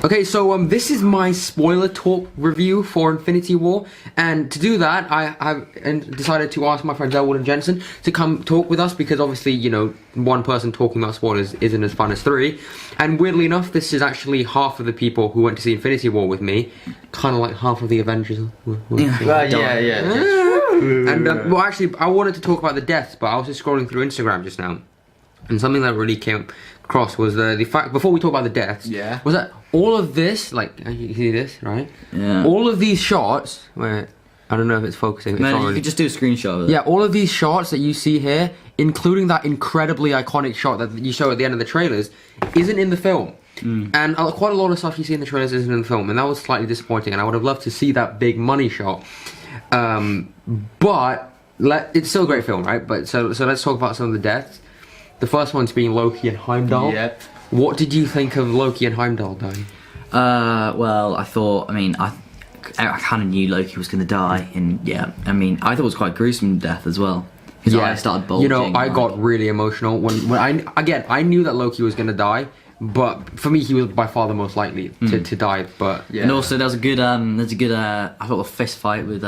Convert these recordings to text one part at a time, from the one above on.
Okay, so this is my spoiler talk review for Infinity War, and to do that, I have decided to ask my friends Elwood and Jensen to come talk with us, because obviously, you know, one person talking about spoilers isn't as fun as three, and weirdly enough, this is actually half of the people who went to see Infinity War with me, kind of like half of the Avengers. And, well, actually, I wanted to talk about the deaths, but I was just scrolling through Instagram just now, and something that really came across was the fact, before we talk about the deaths, was that all of this, like, you see this, right? Yeah. All of these shots, where, I don't know if it's focusing. No, you could just do a screenshot of it. Yeah, all of these shots that you see here, including that incredibly iconic shot that you show at the end of the trailers, isn't in the film. And quite a lot of stuff you see in the trailers isn't in the film, and that was slightly disappointing, and I would have loved to see that big money shot. But it's still a great film, right? But so let's talk about some of the deaths. The first one's being Loki and Heimdall. Yep. What did you think of Loki and Heimdall dying? Well, I kind of knew Loki was going to die, and yeah, I mean, I thought it was quite gruesome death as well. His eyes started bulging. You know, I got really emotional when I knew that Loki was going to die. But for me, he was by far the most likely to die. But and also there was a good I thought a fist fight with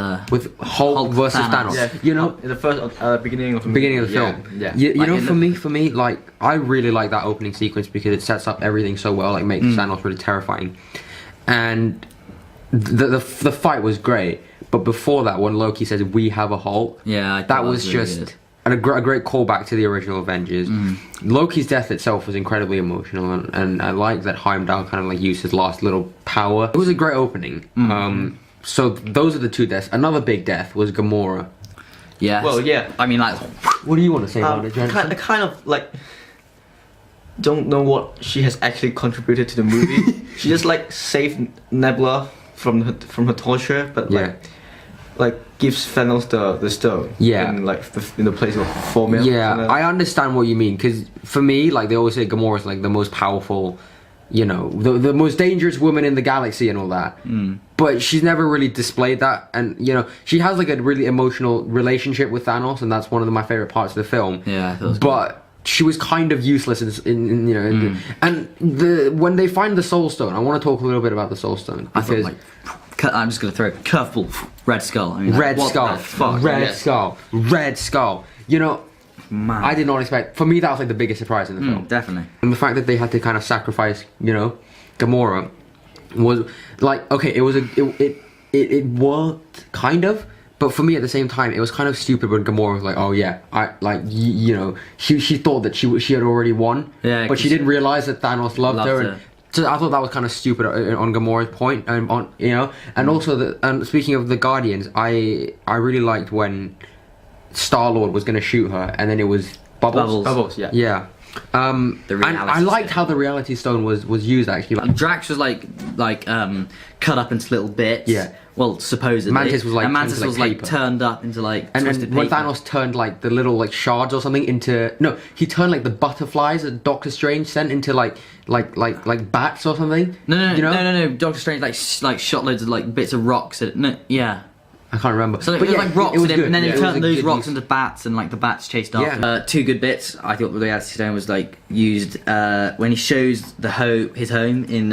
Hulk versus Thanos. Yeah, you know, in the first beginning of the film. Yeah. You know, for me, like, I really like that opening sequence because it sets up everything so well. Like, makes Thanos really terrifying, and the fight was great. But before that, when Loki says "We have a Hulk," that was really just. Good. And a great callback to the original Avengers. Loki's death itself was incredibly emotional, and I like that Heimdall kind of like used his last little power. It was a great opening. So those are the two deaths. Another big death was Gamora. Yeah. Well, yeah. I mean, like, what do you want to say about it, Jensen? I kind of like don't know what she has actually contributed to the movie. She just like saved Nebula from her torture, but like gives Thanos the stone. Yeah. In the place of formula. Yeah, I understand what you mean, because for me, like, they always say Gamora's like the most powerful, you know, the most dangerous woman in the galaxy and all that. But she's never really displayed that, and you know, she has like a really emotional relationship with Thanos, and that's one of my favorite parts of the film. Yeah, I thought it was but she was kind of useless in you know, and when they find the Soul Stone, I want to talk a little bit about the Soul Stone, because I'm just gonna throw a curveball. Red Skull. I mean, Red Skull. You know, man, I did not expect. For me, that was like the biggest surprise in the film. Definitely. And the fact that they had to kind of sacrifice, you know, Gamora, was like, okay, it worked kind of. But for me, at the same time, it was kind of stupid when Gamora was like, "Oh yeah, you know," she thought that she had already won, but she didn't realize that Thanos loved her. And so I thought that was kind of stupid on Gamora's point, and on, you know, and also speaking of the Guardians, I really liked when Star-Lord was going to shoot her, and then it was Bubbles, yeah. And I liked how the Reality Stone was used actually. Drax was like cut up into little bits. Yeah. Well, supposedly. Mantis was like, turned up into like. And then when Thanos turned like the little like shards or something into he turned like the butterflies that Doctor Strange sent into like bats or something. No. Doctor Strange like shot loads of like bits of rocks at I can't remember. So it was like rocks, and then he turned those rocks into bats, and like the bats chased after. Two good bits. I thought the Reality Stone was like used when he shows his home in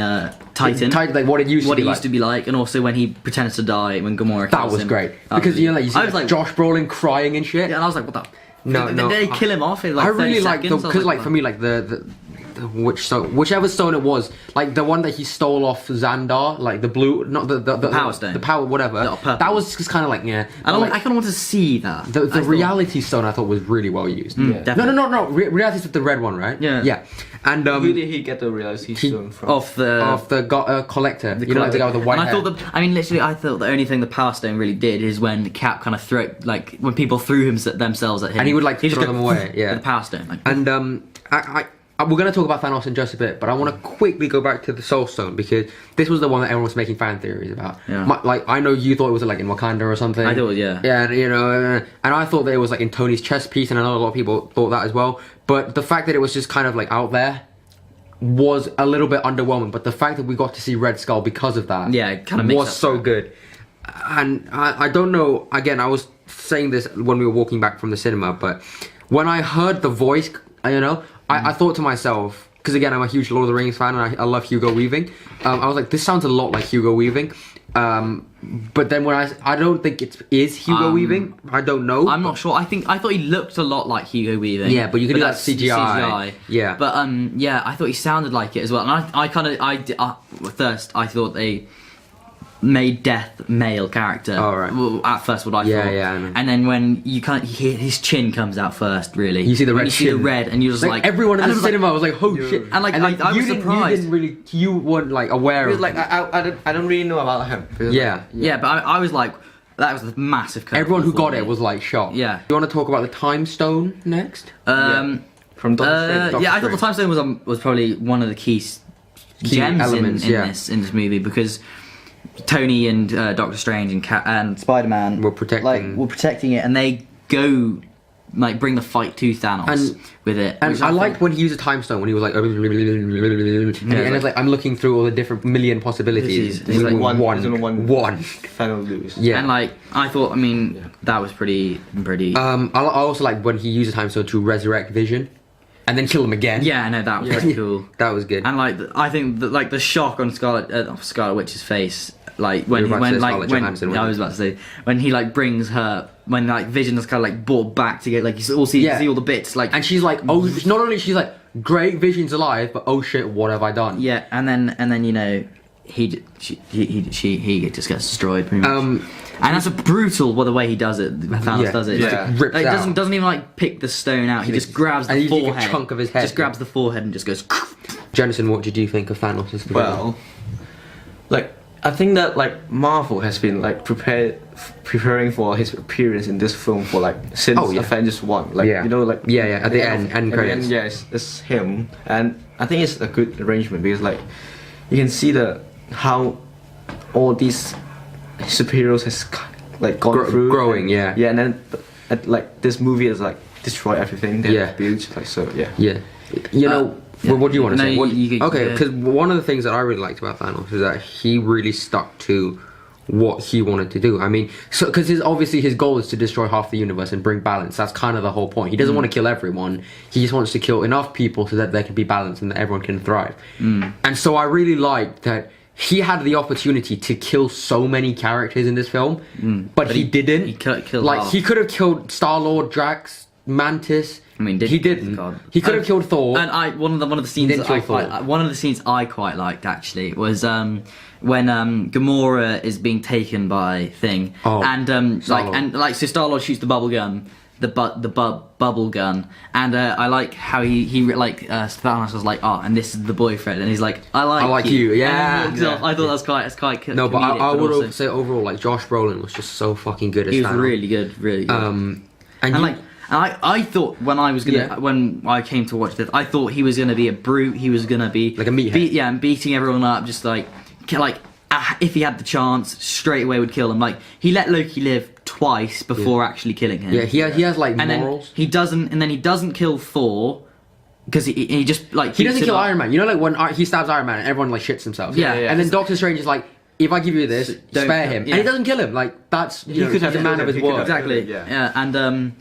Titan, like what it used to be like, and also when he pretends to die when Gamora kills him. That was great, because you know, like, you see I was like Josh Brolin crying and shit. Yeah, and I was like, what the? No. Then they kill him off in like 30 I really like seconds. because like for me like whichever stone it was, like the one that he stole off Xandar, like the blue, not the Power Stone, the power whatever. That was just kind of like I kind of want to see that. The Reality Stone I thought was really well used. No. Reality is the red one, right? Yeah. And who did he get the Reality Stone from? Off the Collector. You know, like the guy with the white hair. I thought the only thing the Power Stone really did is when Cap kind of threw it, like when people threw themselves at him, and he would like throw them away. Yeah. With the Power Stone. And we're going to talk about Thanos in just a bit, but I want to quickly go back to the Soul Stone, because this was the one that everyone was making fan theories about. Yeah. Like, I know you thought it was like in Wakanda or something. I thought, yeah. Yeah, you know, and I thought that it was like in Tony's chest piece, and I know a lot of people thought that as well. But the fact that it was just kind of like out there was a little bit underwhelming. But the fact that we got to see Red Skull because of that, it kind of makes was so good. And I don't know. Again, I was saying this when we were walking back from the cinema, but when I heard the voice, you know, I thought to myself, because again, I'm a huge Lord of the Rings fan and I love Hugo Weaving. I was like, this sounds a lot like Hugo Weaving. But then when I don't think it is Hugo Weaving. I don't know. I'm not sure. I thought he looked a lot like Hugo Weaving. Yeah, but you can do that CGI. Yeah. But yeah, I thought he sounded like it as well. And I thought they made Death male character. Oh, right. Well, at first, what I thought. Yeah, I know. And then when you his chin comes out first. Really, you see the red. You see the red, and you're just like everyone in the cinema was like, "Oh shit!" And like I was surprised. You weren't like aware. Because like I don't really know about him. Yeah, but I was like, that was a massive. Everyone who got it was like shocked. Yeah. You want to talk about the Time Stone next? From Doctor Strange. I thought the Time Stone was probably one of the key gems elements, in this movie, because Tony and Doctor Strange and Spider-Man were protecting it, and they go like bring the fight to Thanos with it. And I liked when he used a Time Stone when he was like, and it's like I'm looking through all the different million possibilities. There's like one. Final lose. Yeah, and like I thought, that was pretty. I also like when he used a Time Stone to resurrect Vision. And then kill him again. Yeah, I know, that was pretty cool. That was good. And like, I think that like the shock on Scarlet Witch's face, like when I was about to say when he like brings her, when like Vision is kind of like brought back to get like you see all the bits like, and she's like, oh, not only she's like, great, Vision's alive, but oh shit, what have I done? Yeah, and then you know he just gets destroyed pretty much. And that's a brutal the way he does it. Thanos does it. Yeah. Rips like, out. doesn't even like pick the stone out. He just grabs the forehead. A chunk of his head. Just grabs the forehead and just goes. Jenison, what did you think of Thanos? Well, like I think that like Marvel has been like preparing for his appearance in this film for like since Avengers 1. Like you know, like at the end credits. Yes, it's him, and I think it's a good arrangement because like you can see how all these superheroes has like gone through growing, and then like this movie is like destroy everything they have built, like so you know. What do you want to say? Okay, because one of the things that I really liked about Thanos is that he really stuck to what he wanted to do. I mean, so because obviously his goal is to destroy half the universe and bring balance. That's kind of the whole point. He doesn't want to kill everyone. He just wants to kill enough people so that there can be balance and that everyone can thrive. And so I really liked that he had the opportunity to kill so many characters in this film, but he didn't. He killed like he could have killed Star-Lord, Drax, Mantis. He didn't. God. He could have killed Thor. And one of the scenes I quite liked actually was when Gamora is being taken by Thing, and so Star-Lord shoots the bubble gun, the bubble gun, and I like how he Thanos was like, and this is the boyfriend, and he's like, I like you. Yeah. I thought that's quite no, but comedic, I would say overall, like Josh Brolin was just so fucking good as Thanos. He was really good. I thought when I came to watch this, I thought he was gonna be a brute. He was gonna be like a meathead. And beating everyone up, just like if he had the chance, straight away would kill him. Like he let Loki live twice before actually killing him. Yeah, he has like morals. Then he doesn't kill Thor because he just like he doesn't kill Iron Man. You know, like when he stabs Iron Man and everyone like shits themselves. Yeah. And then Doctor Strange is like, if I give you this, spare him, and he doesn't kill him. Like that's he could have a man of his word. Exactly. Yeah. And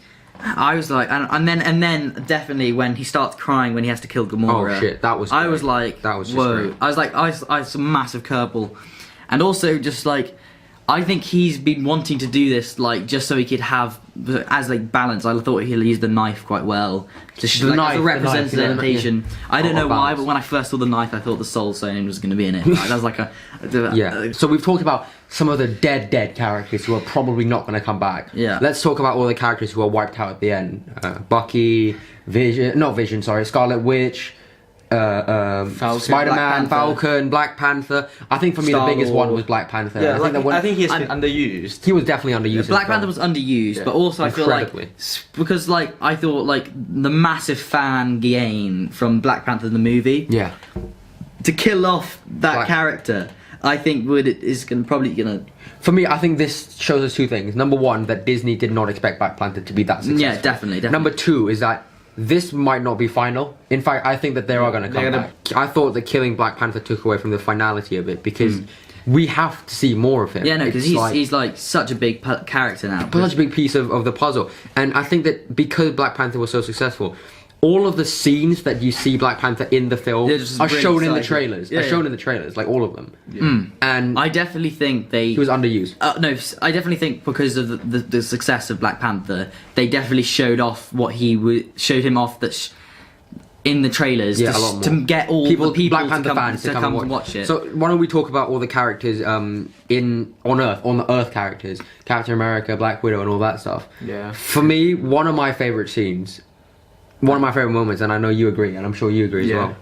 I was like, and then definitely when he starts crying when he has to kill Gamora. Oh shit, that was. Great. I was like, that was just whoa. Great. I was like, I was a massive curveball, and also just like, I think he's been wanting to do this like just so he could have as like balance. I thought he'll use the knife quite well, just like, as a representation. I don't know why, but when I first saw the knife, I thought the Soul Stone was going to be in it. That was like So we've talked about some of the dead characters who are probably not going to come back. Yeah. Let's talk about all the characters who are wiped out at the end. Bucky, Scarlet Witch, Spider-Man, Falcon, Black Panther. I think for me the biggest one was Black Panther. Yeah, I think he's been underused. He was definitely underused. Black Panther was underused, but also I feel like because like I thought like the massive fan gain from Black Panther the movie. Yeah. To kill off that character, I think probably gonna. For me, I think this shows us two things. Number one, that Disney did not expect Black Panther to be that successful. Yeah, definitely. Number two is that this might not be final. In fact, I think that they are going to come back. I thought that killing Black Panther took away from the finality of it because we have to see more of him. Yeah, no, because he's like such a big character now. Such a big piece of the puzzle. And I think that because Black Panther was so successful, all of the scenes that you see Black Panther in the film are shown in the trailers. Are shown in the trailers, like all of them. And I definitely think he was underused. No, I definitely think because of the success of Black Panther, they definitely showed off what showed him off in the trailers to get all the people Black Panther fans to come and watch it. So why don't we talk about all the characters on the Earth characters, Captain America, Black Widow, and all that stuff. Yeah. For me, one of my favorite scenes, one of my favorite moments, and I know you agree, and I'm sure you agree as well.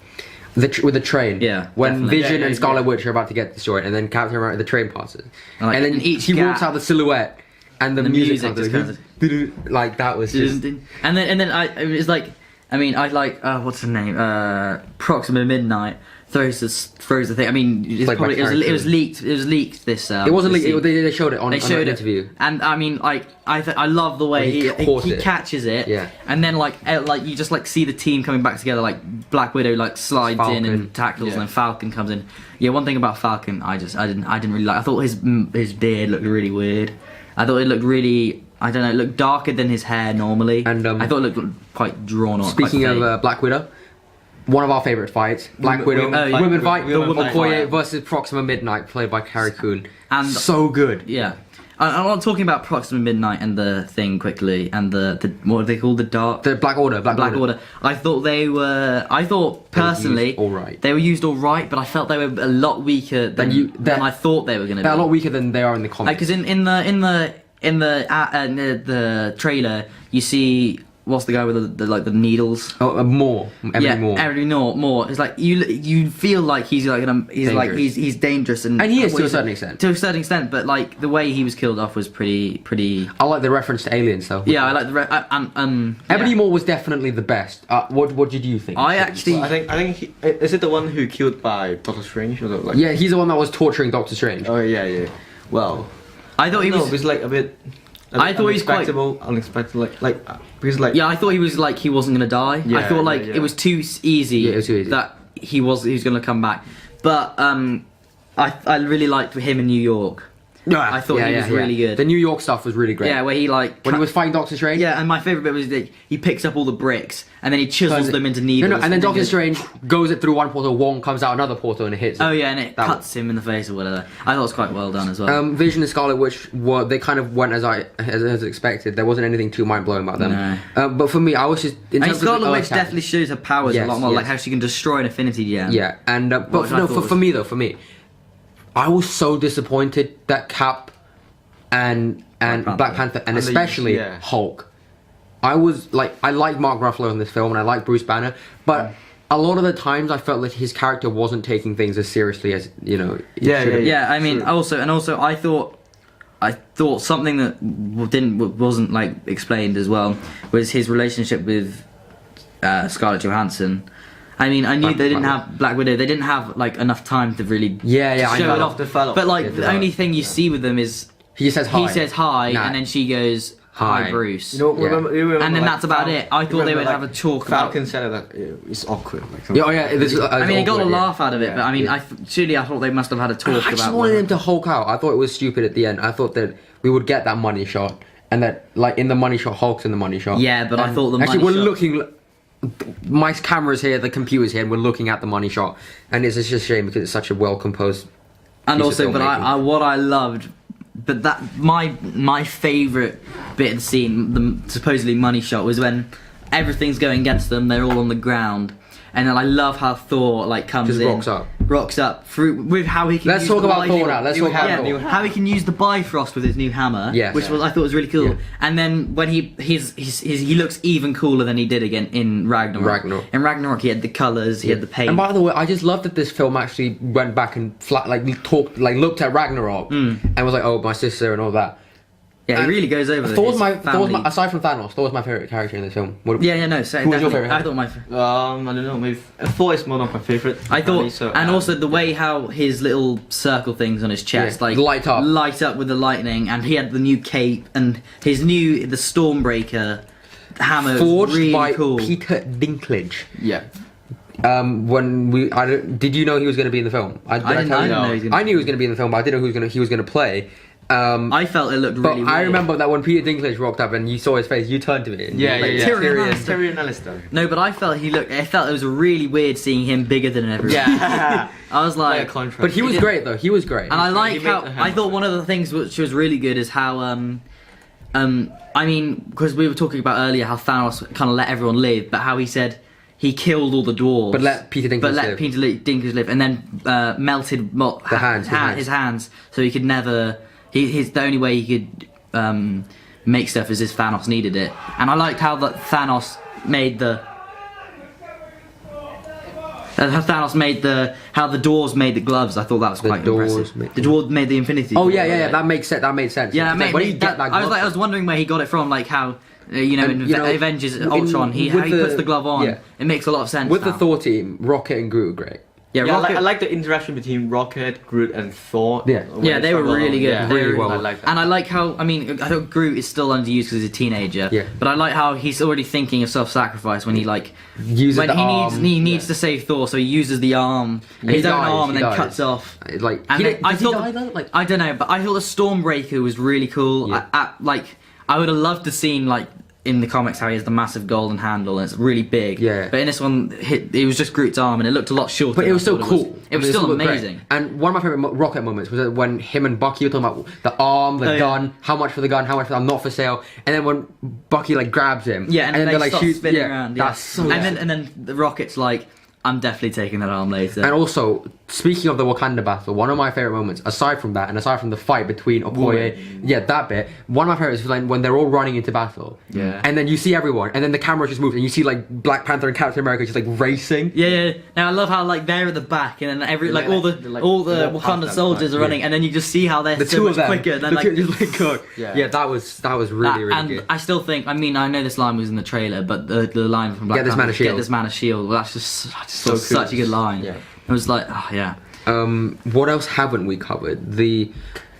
With the train, when definitely. Vision and Scarlet Witch are about to get destroyed, and then Captain America, the train passes, and then he walks out the silhouette, and the music comes like that was just. And then it's like. I mean, I like what's his name? Proxima Midnight throws the thing. I mean, it was leaked. It was leaked. This it wasn't leaked. They showed it on an interview. And I mean, like I love the way he catches it. Yeah. And then like you just like see the team coming back together. Like Black Widow like slides Falcon. in and tackles, and then Falcon comes in. Yeah. One thing about Falcon, I didn't really like. I thought his beard looked really weird. I thought it looked really. I don't know, it looked darker than his hair normally. And I thought it looked quite drawn on. Speaking of Black Widow, one of our favourite fights, Black Widow, women fight, Okoye versus Proxima Midnight, played by Carrie Coon. And so good. Yeah. I'm talking about Proxima Midnight and the thing quickly, and the what are they called? The Black Order. Black Order. I thought personally, they were used all right, but I felt they were a lot weaker than I thought they were going to be. They're a lot weaker than they are in the comics. Because in the trailer, you see what's the guy with the needles? More. Every more. It's like you feel like he's dangerous and he is to a certain extent. To a certain extent, but like the way he was killed off was pretty. I like the reference to aliens though. Yeah, I like the Ebony Maw was definitely the best. What did you think? I think is it the one who killed by Doctor Strange? Or yeah, he's the one that was torturing Doctor Strange. Oh yeah. Well. I thought he was like a bit. I thought he was quite unexpected, because like. Yeah, I thought he was like he wasn't gonna die. Yeah, I thought like it was too easy. Yeah, it was too easy. That he was gonna come back, but I really liked him in New York. Yeah, I thought he was really good. The New York stuff was really great. Yeah, where he when he was fighting Doctor Strange. Yeah, and my favourite bit was that he picks up all the bricks and then he chisels them into needles. And then Doctor Strange goes it through one portal, one comes out another portal and it hits him. Oh yeah, and it cuts him in the face or whatever. I thought it was quite well done as well. Vision and Scarlet Witch they kind of went as expected. There wasn't anything too mind blowing about them. No. But for me, I was just. Scarlet Witch definitely shows her powers a lot more, like how she can destroy an Infinity Gem. Yeah, and but no, for me, I was so disappointed that Cap and Black Panther and especially Hulk. I liked Mark Ruffalo in this film and I liked Bruce Banner, but a lot of the times I felt that his character wasn't taking things as seriously as Yeah. I mean, also I thought something that wasn't like explained as well was his relationship with Scarlett Johansson. I mean, I knew they didn't have Black Widow. They didn't have like enough time to really show it off. But like the only thing you see with them is he says hi. He says hi, and then she goes, "Hi, Bruce." You remember, and then that's about it. I thought they would have a talk. Falcon said that it's awkward. I mean, he got a laugh out of it, but I mean, I thought they must have had a talk about. I just wanted him to Hulk out. I thought it was stupid at the end. I thought that we would get that money shot, and that like in the money shot, Hulk's in the money shot. Yeah, but I thought the money actually we're shot... looking. My camera's here, the computer's here, and we're looking at the money shot, and it's just a shame because it's such a well composed. And also, but what I loved. But that my favourite bit of the scene, the supposedly money shot, was when everything's going against them. They're all on the ground, and then I love how Thor like comes just in, rocks up through with how he can. Let's talk about Thor now. Let's talk about Thor. How he can use the Bifrost with his new hammer, which I thought was really cool. Yeah. And then when he looks even cooler than he did again in Ragnarok. In Ragnarok, he had the colours, he had the paint. And by the way, I just love that this film actually went back and looked at Ragnarok and was like, oh, my sister and all that. Yeah, he really goes over. Thor's aside from Thanos, Thor's my favourite character in this film. So who was your favourite? I thought my. I don't know. Maybe Thor is one of my favourite. I thought, and also the way how his little circle things on his chest, light up with the lightning, and he had the new cape and the Stormbreaker hammer, forged really by cool. Peter Dinklage. Yeah. Did you know he was going to be in the film? I knew he was going to be in the film, but I didn't know who he was going to play. I felt it looked really weird. I remember that when Peter Dinklage rocked up and you saw his face, you turned to me. And Tyrion Lannister. No, but I felt it was really weird seeing him bigger than everyone. Yeah. I was like, but he was great though. He was great. And I like how I thought one of the things which was really good is how I mean, because we were talking about earlier how Thanos kind of let everyone live, but how he said he killed all the dwarves, but let Peter Dinklage live, and then melted his hands, so he could never. The only way he could make stuff is if Thanos needed it, and I liked how that Thanos made how the dwarves made the gloves. I thought that was quite impressive. The dwarves made the Infinity. Oh yeah, that makes sense. That made sense. Yeah, I was wondering where he got it from, like how. In Avengers Ultron, he puts the glove on. Yeah. It makes a lot of sense. With the Thor team, Rocket and Groot were great. Yeah, I like the interaction between Rocket, Groot, and Thor. Yeah, they were really good. Yeah, really well. I like that. And I like how, I thought Groot is still underused because he's a teenager. Yeah. But I like how he's already thinking of self-sacrifice when he uses the arm. He needs to save Thor, so he uses the arm, his own arm, and then cuts off. I don't know, but I thought the Stormbreaker was really cool. Yeah. I would have loved to seen in the comics how he has the massive golden handle and it's really big. Yeah. But in this one, it was just Groot's arm and it looked a lot shorter. But it was still cool. It was still amazing. Great. And one of my favorite Rocket moments was when him and Bucky were talking about the arm, the gun, how much for the gun, how much for the not for sale. And then when Bucky grabs him, and then they start spinning around. Yeah. That's so. And then the Rocket's like, I'm definitely taking that arm later. And also, speaking of the Wakanda battle, one of my favorite moments, aside from that, and aside from the fight between Okoye, that bit, one of my favorites was when they're all running into battle. Yeah. And then you see everyone, and then the camera just moves, and you see Black Panther and Captain America just racing. Yeah. Now I love how they're at the back, and then all the Wakanda soldiers are running, and then you just see how they're the so two much of them, quicker. And then just cook. Yeah, that was really and good. I still think, I know this line was in the trailer, but the line from Black Panther, "Get this man a shield," well, that's just so such a good line. Yeah. It was like, oh yeah. What else haven't we covered?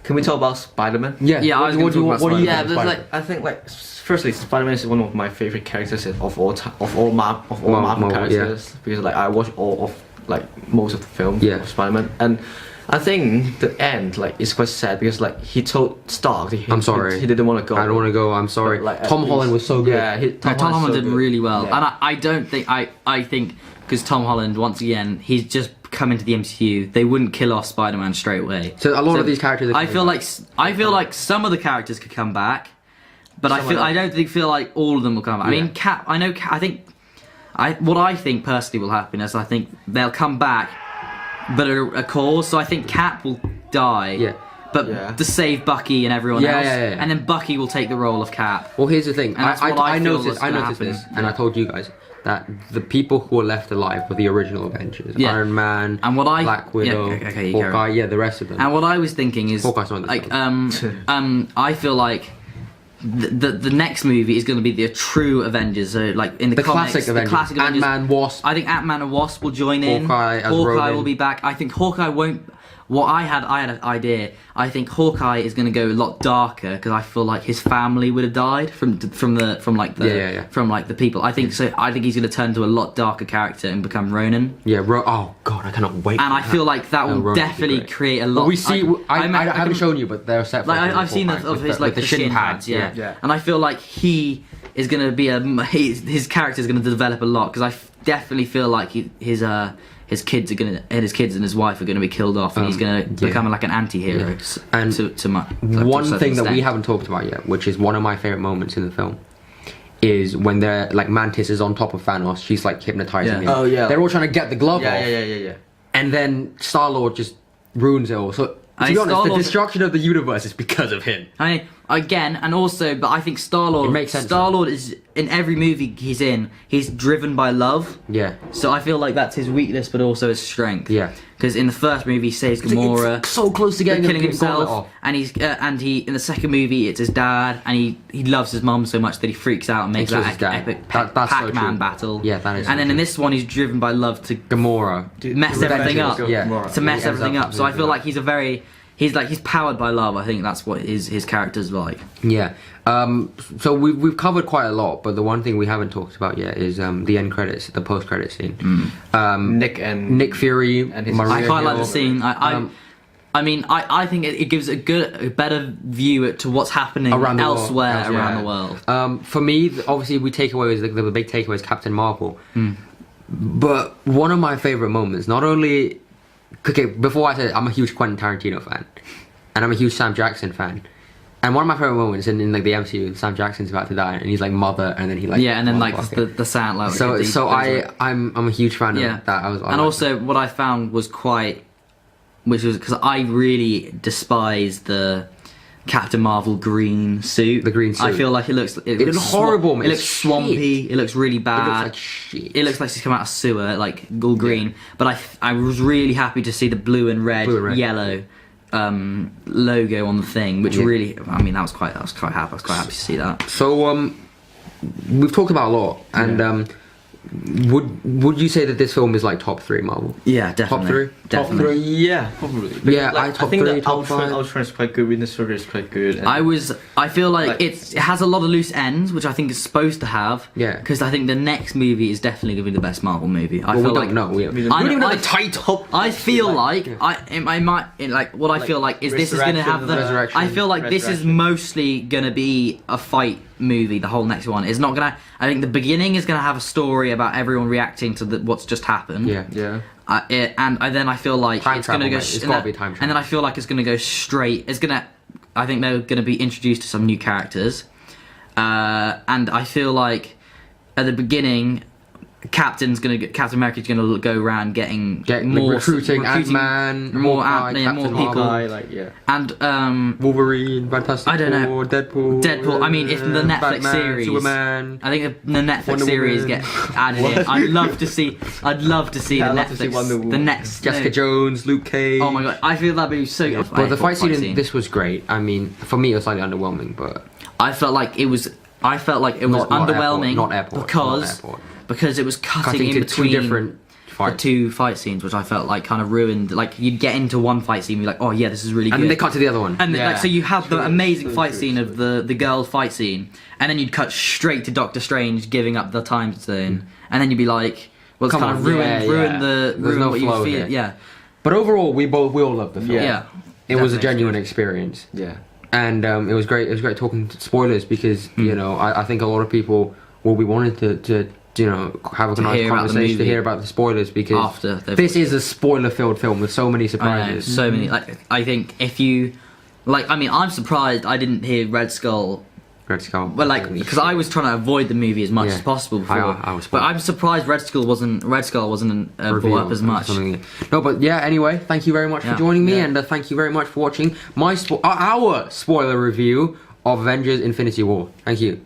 Can we talk about SpiderMan? Yeah. What do you think? Yeah, I think firstly, SpiderMan is one of my favorite characters of all Marvel characters because I watch all of most of the films of Spider-Man, and I think the end is quite sad because he told Stark I'm sorry, he didn't want to go. I don't want to go. I'm sorry. Tom Holland was so good. Yeah, Tom Holland did really well, and I don't think I think because Tom Holland once again he's just come into the MCU, they wouldn't kill off Spider-Man straight away. So a lot of these characters. I feel like some of the characters could come back, but I don't feel like all of them will come back. I mean, Cap. What I think personally will happen is I think they'll come back, but at a cause. So I think Cap will die. Yeah. But to save Bucky and everyone else, and then Bucky will take the role of Cap. Well, here's the thing. I noticed this, and I Yeah. told you guys that the people who were left alive were the original Avengers: Iron Man, and Black Widow, Hawkeye, the rest of them. And what I was thinking is, Hawkeye's not in this I feel like the next movie is going to be the true Avengers. So in the comics, classic Avengers, Ant-Man, Wasp. I think Ant-Man and Wasp will join in. Hawkeye will be back. I think Hawkeye won't. I had an idea. I think Hawkeye is going to go a lot darker because I feel like his family would have died from the people. I think so. I think he's going to turn to a lot darker character and become Ronin. Yeah. Oh God, I cannot wait. And I feel like that will definitely create a lot. But we see. I haven't shown you, but they're set. I've seen of his the shin pads. Yeah. And I feel like he is going to be his character is going to develop a lot because I definitely feel like his kids and his wife are going to be killed off, and he's going to become like an anti-hero. Yeah. And one thing that we haven't talked about yet, which is one of my favorite moments in the film, is when they're Mantis is on top of Thanos. She's hypnotizing him. Oh yeah. They're all trying to get the glove off. Yeah. And then Star-Lord just ruins it all. So to be honest, the destruction of the universe is because of him. But I think Star-Lord. It makes sense. Star-Lord is in every movie he's in. He's driven by love. Yeah. So I feel like that's his weakness, but also his strength. Yeah. Because in the first movie, he saves Gamora, it's so close to killing himself, and he in the second movie it's his dad, and he loves his mum so much that he freaks out and makes that epic Pac-Man battle. Yeah, that is. And then in this one, he's driven by love to Gamora, mess everything up. Yeah. To mess everything up. So I feel like he's powered by love. I think that's what his character's like. Yeah. So we've covered quite a lot, but the one thing we haven't talked about yet is the end credits, the post credit scene. Nick Fury and his Maria I quite like Hill. the scene. I mean, I think it gives a better view to what's happening elsewhere around the world. For me, obviously, we take away the big takeaway is Captain Marvel. But one of my favorite moments, not only, okay, before I said I'm a huge Quentin Tarantino fan, and I'm a huge Sam Jackson fan. And one of my favorite moments in like the MCU, Sam Jackson's about to die, and he's like mother, and then he like and then like the sound like I'm a huge fan of that. Also what I found was which was because I really despise the Captain Marvel green suit. The green suit. I feel like it looks horrible. Man. It looks swampy. It looks really bad. It looks like shit. It looks like it's come out of sewer, like all green. But I was really happy to see the blue and red. Yellow. Logo on the thing, which really, I mean, I was quite happy. I was quite happy to see that. So, we've talked about a lot, and would you say that this film is like top 3 Marvel? Yeah, definitely. Top 3, yeah, probably. Yeah, I think the Ultron is quite good. Winter Soldier is quite good. And I feel like it has a lot of loose ends, which I think it's supposed to have. Yeah. Because I think the next movie is definitely going to be the best Marvel movie. I feel like we don't know the title. I feel like what I feel like is this is going to have the. I feel like this is mostly going to be a fight movie. The whole next one is not gonna. I think the beginning is gonna have a story about everyone reacting to what's just happened. Yeah. And then I feel like it's gonna go. It's gotta be time travel. And then I feel like it's gonna go straight. I think they're gonna be introduced to some new characters. And I feel like at the beginning, Captain America's gonna go around getting more recruiting Ant-Man, more people, and Wolverine, Fantastic Four, Deadpool. I mean, if the Netflix Batman, series, Superman, I think if the Netflix series get added in, I'd love to see the next Jessica Jones, Luke Cage. Oh my god, I feel that'd be so good. But the fight scene in this was great. I mean, for me, it was slightly underwhelming, but I felt like it was underwhelming because it was cutting in between the two fight scenes, which I felt like kind of ruined. Like you'd get into one fight scene, and be like, oh yeah, this is really good, and then they cut to the other one, and so you have the amazing fight scene of the girl fight scene, and then you'd cut straight to Doctor Strange giving up the time zone, and then you'd be like, well, it's kind of ruined what you feel. Here. Yeah, but overall, we all loved the film. Yeah, it was a genuine experience. Yeah, and it was great. It was great talking spoilers because you know I think a lot of people will be wanting to have a nice conversation to hear about the spoilers because this is a spoiler-filled film with so many surprises. So many. Like I think if you, like, I mean, I'm surprised I didn't hear Red Skull. Well, like because I was trying to avoid the movie as much as possible before. I was but I'm surprised Red Skull wasn't brought up as much. No, but yeah. Anyway, thank you very much for joining me, and thank you very much for watching our spoiler review of Avengers Infinity War. Thank you.